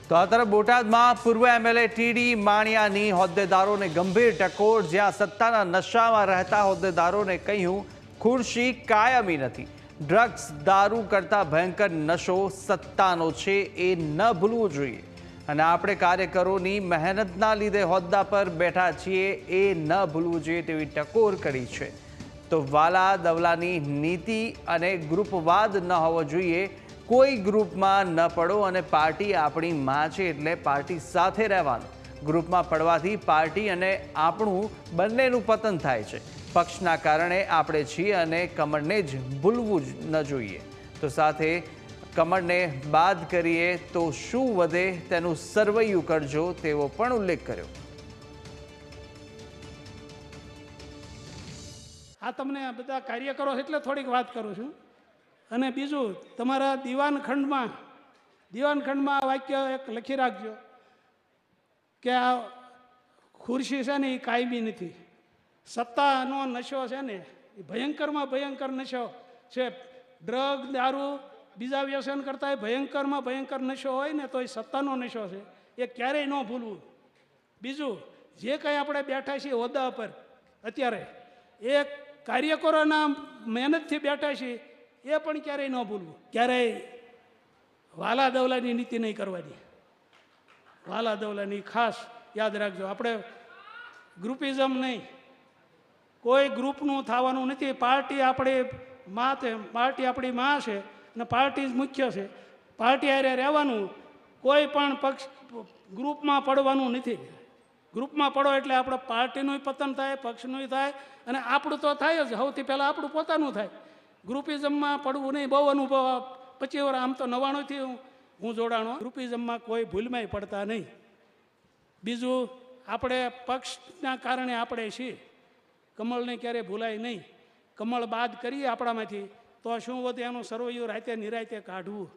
તો આ તરફ બોટાદમાં પૂર્વ એમએલએ ટીડી માણિયાની હોદ્દેદારોને ગંભીર ટકોર, જ્યાં સત્તાના નશામાં રહેતા હોદ્દેદારોને કહ્યું ખુરશી કાયમી નથી. ડ્રગ્સ દારૂ કરતા ભયંકર નશો સત્તાનો છે, એ ન ભૂલવું જોઈએ. અને આપણે કાર્યકરોની મહેનતના લીધે હોદ્દા પર બેઠા છીએ, એ ન ભૂલવું જોઈએ તેવી ટકોર કરી છે. તો વાલા દવલાની નીતિ અને ગ્રુપવાદ ન હોવો જોઈએ. કોઈ ગ્રુપમાં ન પડો અને પાર્ટી આપણી માં છે એટલે પાર્ટી સાથે રહેવાનું. ગ્રુપમાં પડવાથી પાર્ટી અને આપણું બંનેનું પતન થાય છે. પક્ષના કારણે આપણે છીએ અને કમળને જ ભૂલવું જ ન જોઈએ. તો સાથે કમળને બાદ કરીએ તો શું વધે તેનું સરવૈયું કરજો તેવો પણ ઉલ્લેખ કર્યો. આ તમને બધા કાર્યકરો એટલે થોડીક વાત કરું છું. અને બીજું, તમારા દીવાનખંડમાં વાક્ય એક લખી રાખજો કે આ ખુરશી છે ને એ કાયમી નથી. સત્તાનો નશો છે ને એ ભયંકરમાં ભયંકર નશો છે. ડ્રગ દારૂ બીજા વ્યસન કરતાં ભયંકરમાં ભયંકર નશો હોય ને તો એ સત્તાનો નશો છે, એ ક્યારેય ન ભૂલવું. બીજું, જે કંઈ આપણે બેઠા છીએ હોદ્દા પર અત્યારે, એ કાર્યકરોના મહેનતથી બેઠા છીએ, એ પણ ક્યારેય ન ભૂલવું. ક્યારેય વાલા દવલાની નીતિ નહીં કરવાની. વાલા દવલાની ખાસ યાદ રાખજો. આપણે ગ્રુપિઝમ નહીં, કોઈ ગ્રુપનું થવાનું નથી. પાર્ટી આપણી માં છે, પાર્ટી આપણી માં છે અને પાર્ટી જ મુખ્ય છે. પાર્ટી હારે રહેવાનું. કોઈ પણ પક્ષ ગ્રુપમાં પડવાનું નથી. ગ્રુપમાં પડો એટલે આપણે પાર્ટીનું પતન થાય, પક્ષનું થાય અને આપણું તો થાય જ. સૌથી પહેલાં આપણું પોતાનું થાય. ગ્રુપિઝમમાં પડવું નહીં. બહુ અનુભવ 25 વર્ષ, આમ તો 99થી હું જોડાણો. ગ્રુપિઝમમાં કોઈ ભૂલમાંય પડતા નહીં. બીજું, આપણે પક્ષના કારણે આપણે છીએ. કમળને ક્યારેય ભૂલાય નહીં. કમળ બાદ કરીએ આપણામાંથી તો શું વધે એનું સરવૈયું રાતે નિરાતે કાઢવું.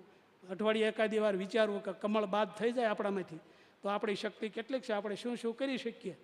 અઠવાડિયે એકાદી વાર વિચારવું કે કમળ બાદ થઈ જાય આપણામાંથી તો આપણી શક્તિ કેટલીક છે, આપણે શું શું કરી શકીએ.